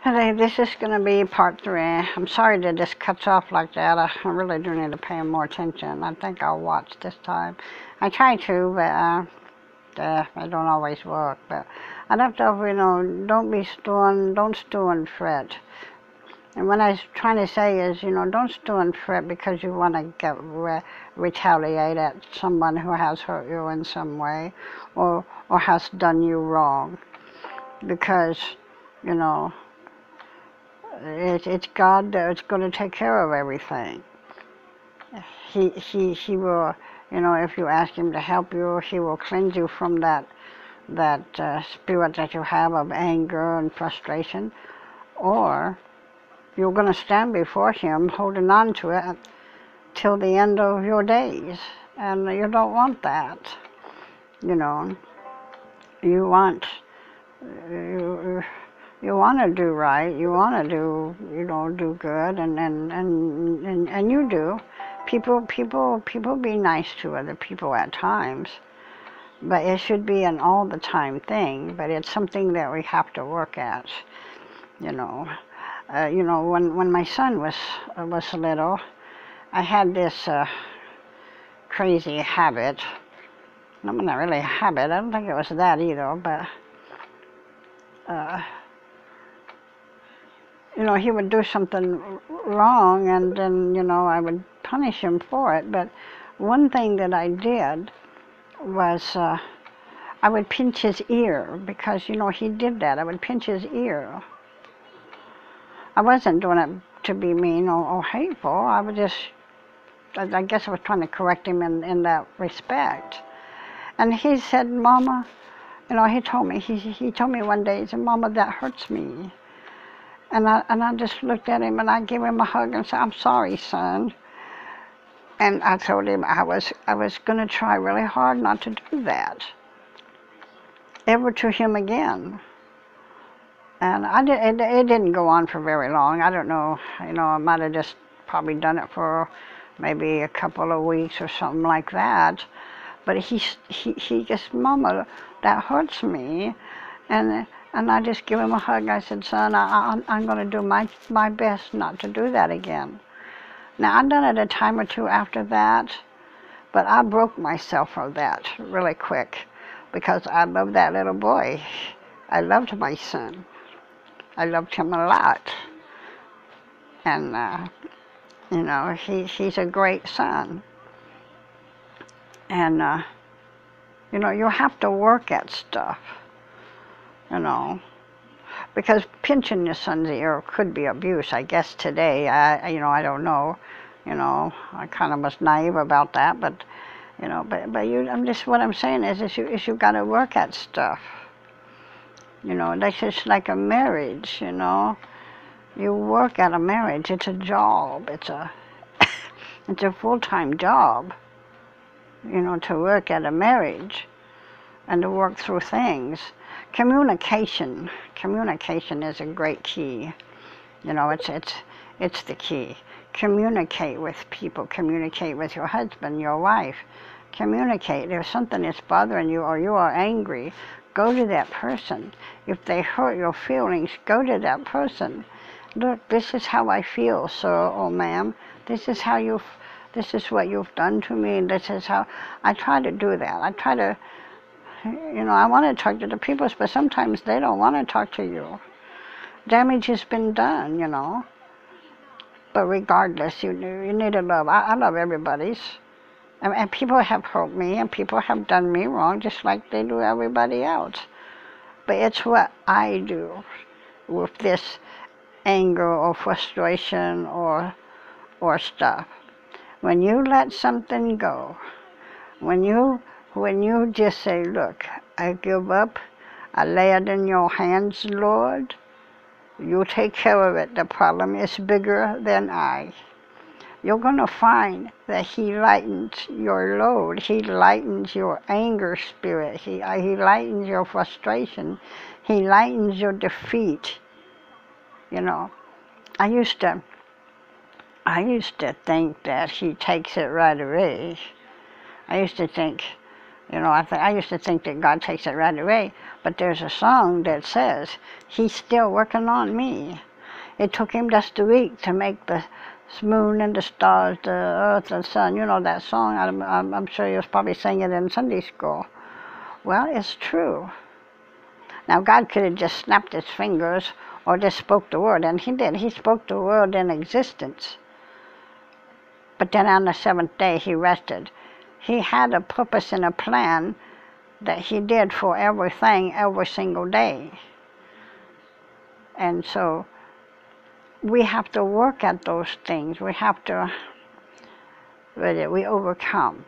Hey, this is going to be part 3. I'm sorry that this cuts off like that. I really do need to pay more attention. I think I'll watch this time. I try to, but it don't always work. But I left off, don't stew and fret. And what I was trying to say is, don't stew and fret because you want to retaliate at someone who has hurt you in some way or has done you wrong. Because, you know, it's God that's going to take care of everything. He will, if you ask Him to help you, He will cleanse you from that spirit that you have of anger and frustration, or you're going to stand before Him holding on to it till the end of your days, and you don't want that. You want you, you want to do right, you want to do good, and you do. People be nice to other people at times, but it should be an all the time thing. But it's something that we have to work at. When my son was little, I had this crazy habit. Not really a habit. I don't think it was that either, but. He would do something wrong, and then, I would punish him for it. But one thing that I did was I would pinch his ear because, he did that. I would pinch his ear. I wasn't doing it to be mean or hateful. I guess I was trying to correct him in that respect. And he said, Mama, he told me one day, he said, Mama, that hurts me. And I just looked at him and I gave him a hug and said, I'm sorry, son. And I told him I was going to try really hard not to do that ever to him again. And it didn't go on for very long. I don't know, I might have just probably done it for maybe a couple of weeks or something like that. But he just, Mama, that hurts me. And I just give him a hug. I said, son, I'm going to do my best not to do that again. Now, I've done it a time or two after that, but I broke myself of that really quick because I loved that little boy. I loved my son. I loved him a lot. And, he's a great son. And, you have to work at stuff. Because pinching your son's ear could be abuse, I guess today. I don't know. I kind of was naive about that, but what I'm saying is you got to work at stuff. That's just like a marriage. You work at a marriage. It's a job. It's a full-time job. To work at a marriage and to work through things. Communication is a great key. It's the key. Communicate with people. Communicate with your husband, your wife. Communicate. If something is bothering you or you are angry, go to that person. If they hurt your feelings, go to that person. Look, this is how I feel, sir or ma'am. This is what you've done to me. This is how I try to do that. I try to. I want to talk to the people, but sometimes they don't want to talk to you. Damage has been done, But regardless, you need to love. I love everybody's. And people have hurt me, and people have done me wrong, just like they do everybody else. But it's what I do with this anger or frustration or stuff. When you let something go, when you just say, look, I give up, I lay it in your hands, Lord, you take care of it. The problem is bigger than I. You're going to find that He lightens your load. He lightens your anger spirit. He lightens your frustration. He lightens your defeat. I used to think that He takes it right away. I used to think, You know, I used to think that God takes it right away, but there's a song that says, He's still working on me. It took Him just a week to make the moon and the stars, the earth, the sun. You know that song? I'm sure you was probably singing it in Sunday school. Well, it's true. Now, God could have just snapped His fingers or just spoke the word, and He did. He spoke the word in existence. But then on the seventh day, He rested. He had a purpose and a plan that He did for everything every single day. And so we have to work at those things. We have to, we overcome.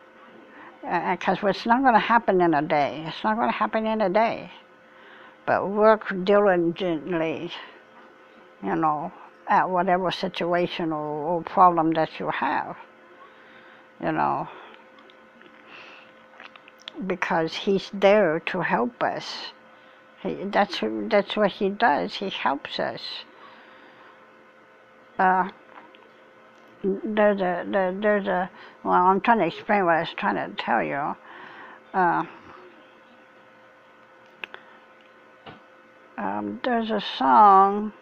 Because it's not going to happen in a day. It's not going to happen in a day. But work diligently, you know, at whatever situation or problem that you have, you know, because He's there to help us. That's what He does. He helps us. There's a, well, I'm trying to explain what I was trying to tell you. There's a song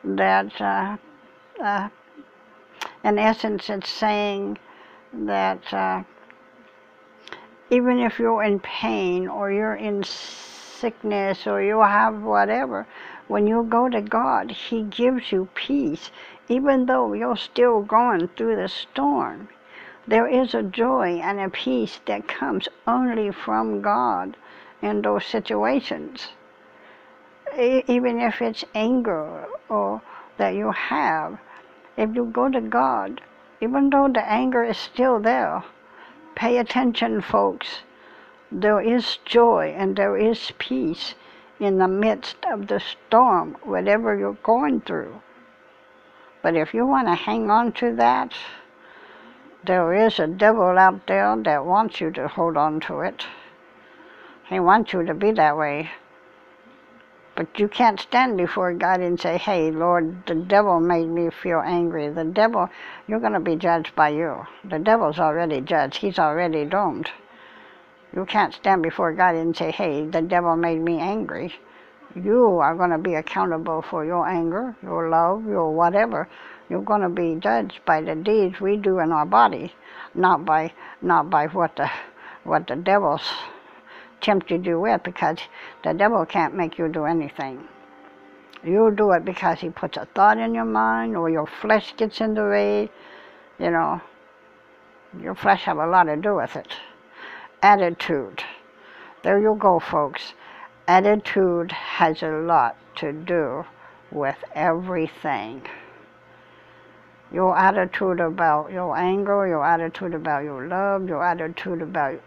that, in essence, it's saying that even if you're in pain or you're in sickness or you have whatever, when you go to God, He gives you peace. Even though you're still going through the storm, there is a joy and a peace that comes only from God in those situations. Even if it's anger or that you have, if you go to God, even though the anger is still there, pay attention, folks. There is joy and there is peace in the midst of the storm, whatever you're going through. But if you want to hang on to that, there is a devil out there that wants you to hold on to it. He wants you to be that way. But you can't stand before God and say, hey, Lord, the devil made me feel angry. The devil, you're going to be judged by you. The devil's already judged. He's already doomed. You can't stand before God and say, hey, the devil made me angry. You are going to be accountable for your anger, your love, your whatever. You're going to be judged by the deeds we do in our body, not by what the devil's tempted you with, because the devil can't make you do anything. You do it because he puts a thought in your mind, or your flesh gets in the way. You know, your flesh have a lot to do with it. Attitude. There you go, folks. Attitude has a lot to do with everything. Your attitude about your anger, your attitude about your love, your attitude about